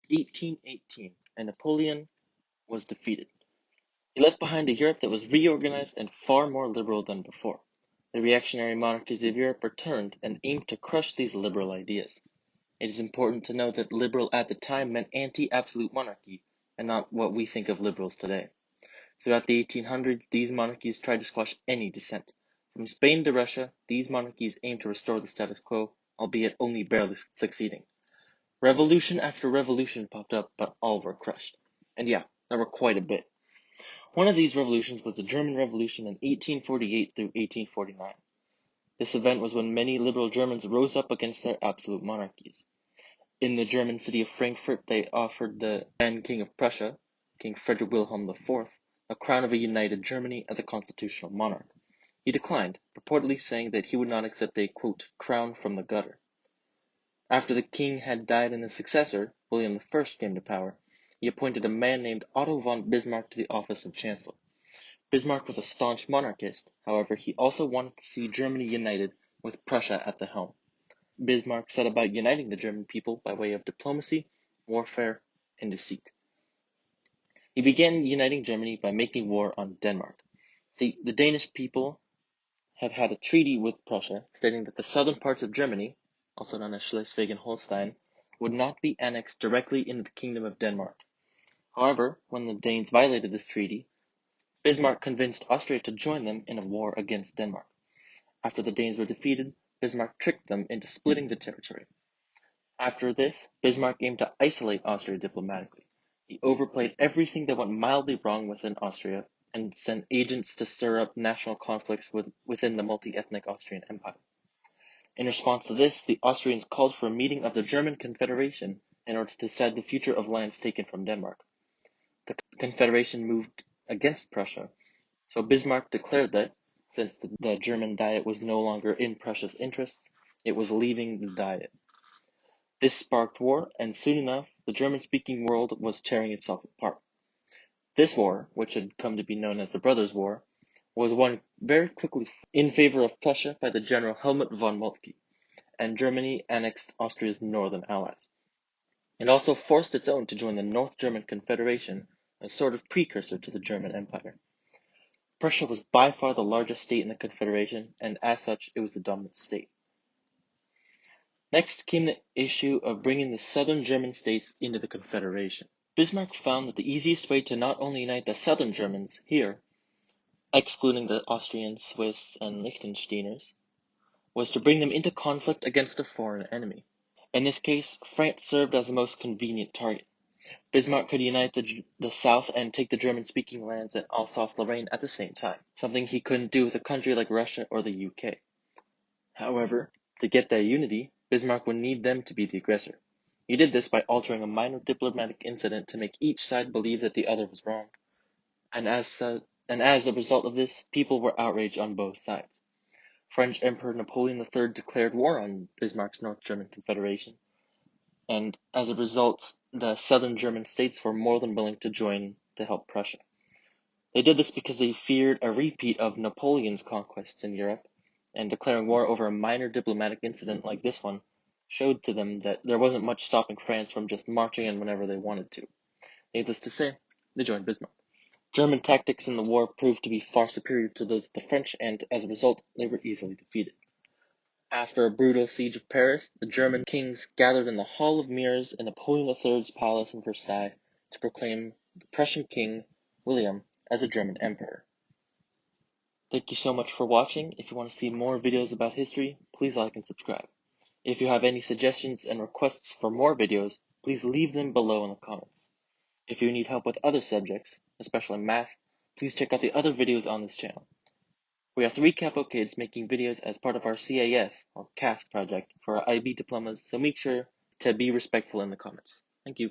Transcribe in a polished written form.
1818, and Napoleon was defeated. He left behind a Europe that was reorganized and far more liberal than before. The reactionary monarchies of Europe returned and aimed to crush these liberal ideas. It is important to know that liberal at the time meant anti-absolute monarchy, and not what we think of liberals today. Throughout the 1800s, these monarchies tried to squash any dissent. From Spain to Russia, these monarchies aimed to restore the status quo, albeit only barely succeeding. Revolution after revolution popped up, but all were crushed. And yeah, there were quite a bit. One of these revolutions was the German Revolution in 1848 through 1849. This event was when many liberal Germans rose up against their absolute monarchies. In the German city of Frankfurt, they offered the then King of Prussia, King Frederick Wilhelm IV, a crown of a united Germany as a constitutional monarch. He declined, purportedly saying that he would not accept a, quote, crown from the gutter. After the king had died and his successor, William I, came to power, he appointed a man named Otto von Bismarck to the office of Chancellor. Bismarck was a staunch monarchist, however, he also wanted to see Germany united with Prussia at the helm. Bismarck set about uniting the German people by way of diplomacy, warfare, and deceit. He began uniting Germany by making war on Denmark. See, the Danish people had had a treaty with Prussia stating that the southern parts of Germany, also known as Schleswig and Holstein, would not be annexed directly into the Kingdom of Denmark. However, when the Danes violated this treaty, Bismarck convinced Austria to join them in a war against Denmark. After the Danes were defeated, Bismarck tricked them into splitting the territory. After this, Bismarck aimed to isolate Austria diplomatically. He overplayed everything that went mildly wrong within Austria and sent agents to stir up national conflicts within the multi-ethnic Austrian Empire. In response to this, the Austrians called for a meeting of the German Confederation in order to decide the future of lands taken from Denmark. The Confederation moved against Prussia, so Bismarck declared that, since the German Diet was no longer in Prussia's interests, it was leaving the Diet. This sparked war, and soon enough, the German-speaking world was tearing itself apart. This war, which had come to be known as the Brothers' War, was won very quickly in favor of Prussia by the general Helmut von Moltke, and Germany annexed Austria's northern allies. It also forced its own to join the North German Confederation, a sort of precursor to the German Empire. Prussia was by far the largest state in the Confederation, and as such, it was the dominant state. Next came the issue of bringing the southern German states into the Confederation. Bismarck found that the easiest way to not only unite the southern Germans here, excluding the Austrians, Swiss, and Liechtensteiners, was to bring them into conflict against a foreign enemy. In this case, France served as the most convenient target. Bismarck could unite the south and take the German-speaking lands in Alsace-Lorraine at the same time, something he couldn't do with a country like Russia or the UK. However, to get that unity, Bismarck would need them to be the aggressor. He did this by altering a minor diplomatic incident to make each side believe that the other was wrong. And as a result of this, people were outraged on both sides. French Emperor Napoleon III declared war on Bismarck's North German Confederation, and as a result, the southern German states were more than willing to join to help Prussia. They did this because they feared a repeat of Napoleon's conquests in Europe, and declaring war over a minor diplomatic incident like this one showed to them that there wasn't much stopping France from just marching in whenever they wanted to. Needless to say, they joined Bismarck. German tactics in the war proved to be far superior to those of the French, and as a result, they were easily defeated. After a brutal siege of Paris, the German kings gathered in the Hall of Mirrors in Napoleon III's palace in Versailles to proclaim the Prussian king, William, as a German emperor. Thank you so much for watching. If you want to see more videos about history, please like and subscribe. If you have any suggestions and requests for more videos, please leave them below in the comments. If you need help with other subjects, especially math, please check out the other videos on this channel. We are 3 Capo kids making videos as part of our CAS, or CAS project, for our IB diplomas, so make sure to be respectful in the comments. Thank you.